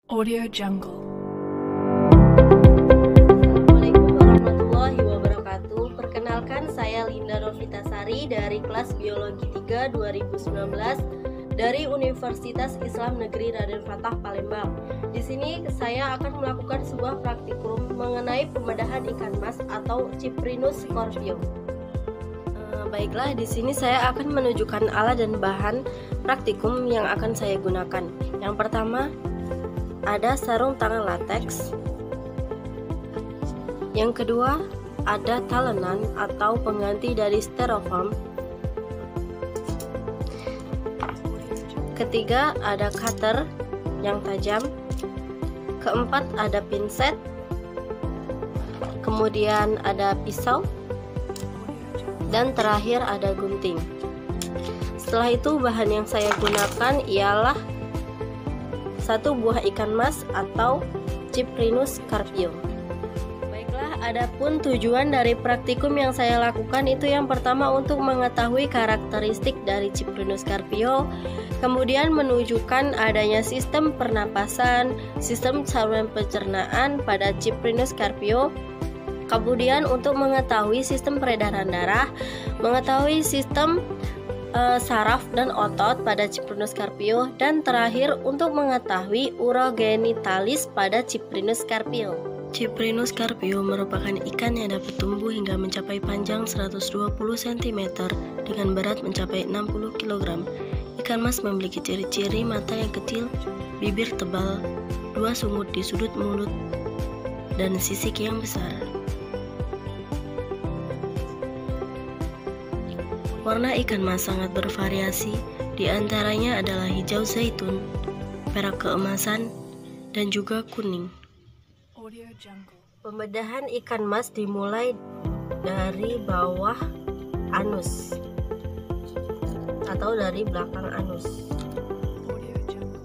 Audio Jungle. Assalamualaikum warahmatullahi wabarakatuh. Perkenalkan, saya Linda Novitasari dari kelas Biologi 3 2019 dari Universitas Islam Negeri Raden Fatah Palembang. Di sini saya akan melakukan sebuah praktikum mengenai pembedahan ikan mas atau Cyprinus scorpio. Baiklah, di sini saya akan menunjukkan alat dan bahan praktikum yang akan saya gunakan. Yang pertama, ada sarung tangan latex. Yang kedua, ada talenan atau pengganti dari styrofoam. Ketiga, ada cutter yang tajam. Keempat, ada pinset. Kemudian ada pisau. Dan terakhir ada gunting. Setelah itu, bahan yang saya gunakan ialah satu buah ikan mas atau Cyprinus scorpio. Baiklah, adapun tujuan dari praktikum yang saya lakukan itu yang pertama untuk mengetahui karakteristik dari Cyprinus scorpio, kemudian menunjukkan adanya sistem pernapasan, sistem saluran pencernaan pada Cyprinus scorpio, kemudian untuk mengetahui sistem peredaran darah, mengetahui sistem saraf dan otot pada Cyprinus scorpio, dan terakhir untuk mengetahui urogenitalis pada Cyprinus scorpio. Cyprinus scorpio merupakan ikan yang dapat tumbuh hingga mencapai panjang 120 cm dengan berat mencapai 60 kg. Ikan mas memiliki ciri-ciri mata yang kecil, bibir tebal, dua sungut di sudut mulut, dan sisik yang besar. Warna ikan mas sangat bervariasi, di antaranya adalah hijau zaitun, perak keemasan, dan juga kuning. Audio Jungle. Pembedahan ikan mas dimulai dari bawah anus atau dari belakang anus. Audio Jungle.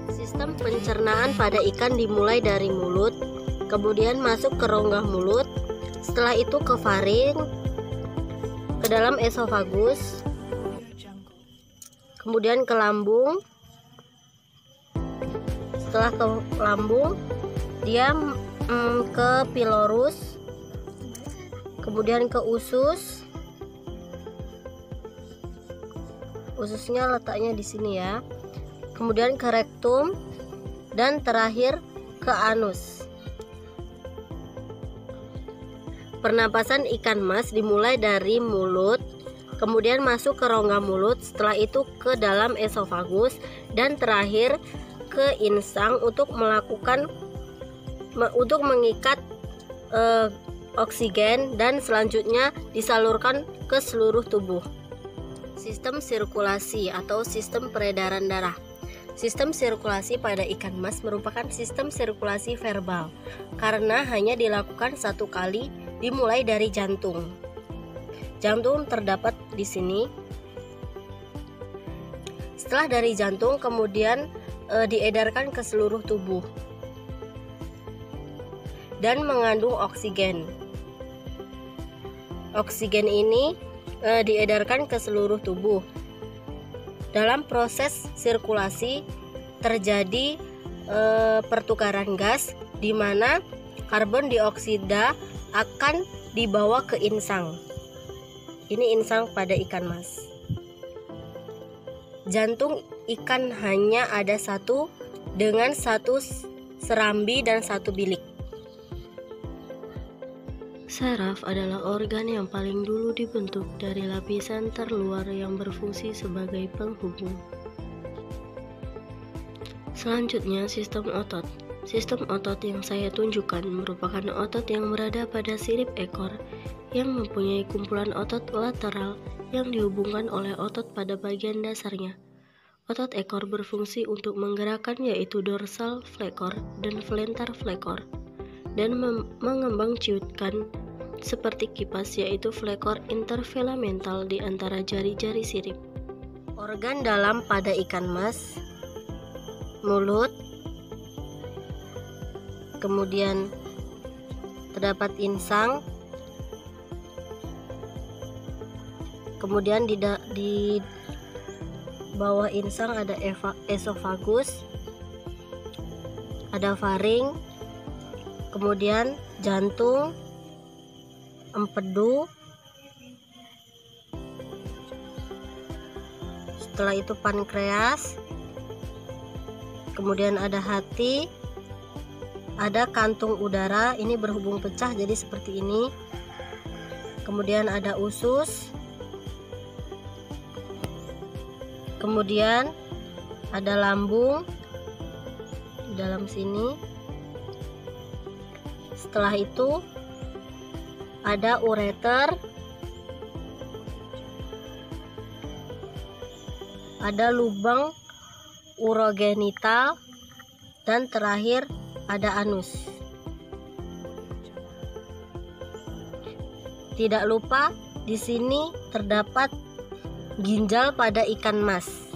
Sistem pencernaan pada ikan dimulai dari mulut, kemudian masuk ke rongga mulut, setelah itu ke faring, ke dalam esofagus, kemudian ke lambung. Setelah ke lambung, dia ke pylorus, kemudian ke usus. Ususnya letaknya di sini ya. Kemudian ke rektum, dan terakhir ke anus. Pernapasan ikan mas dimulai dari mulut, kemudian masuk ke rongga mulut, setelah itu ke dalam esofagus, dan terakhir ke insang untuk mengikat oksigen, dan selanjutnya disalurkan ke seluruh tubuh. Sistem sirkulasi atau sistem peredaran darah. Sistem sirkulasi pada ikan mas merupakan sistem sirkulasi verbal karena hanya dilakukan satu kali, dimulai dari jantung. Jantung terdapat di sini. Setelah dari jantung kemudian diedarkan ke seluruh tubuh. dan mengandung oksigen. Oksigen ini diedarkan ke seluruh tubuh. Dalam proses sirkulasi terjadi pertukaran gas di mana karbon dioksida akan dibawa ke insang. Ini insang pada ikan mas. Jantung ikan hanya ada satu dengan satu serambi dan satu bilik. Saraf adalah organ yang paling dulu dibentuk dari lapisan terluar yang berfungsi sebagai penghubung. Selanjutnya, sistem otot. Sistem otot yang saya tunjukkan merupakan otot yang berada pada sirip ekor yang mempunyai kumpulan otot lateral yang dihubungkan oleh otot pada bagian dasarnya. Otot ekor berfungsi untuk menggerakkan yaitu dorsal flekor dan plantar flekor, dan mengembangciutkan seperti kipas yaitu flekor interfilamental di antara jari-jari sirip. Organ dalam pada ikan mas: mulut, kemudian terdapat insang, kemudian di bawah insang ada esofagus, ada faring, kemudian jantung, empedu, setelah itu pankreas, kemudian ada hati, ada kantung udara, ini berhubung pecah jadi seperti ini, kemudian ada usus, kemudian ada lambung di dalam sini, setelah itu ada ureter, ada lubang urogenital, dan terakhir ada anus. Tidak lupa di sini terdapat ginjal pada ikan mas.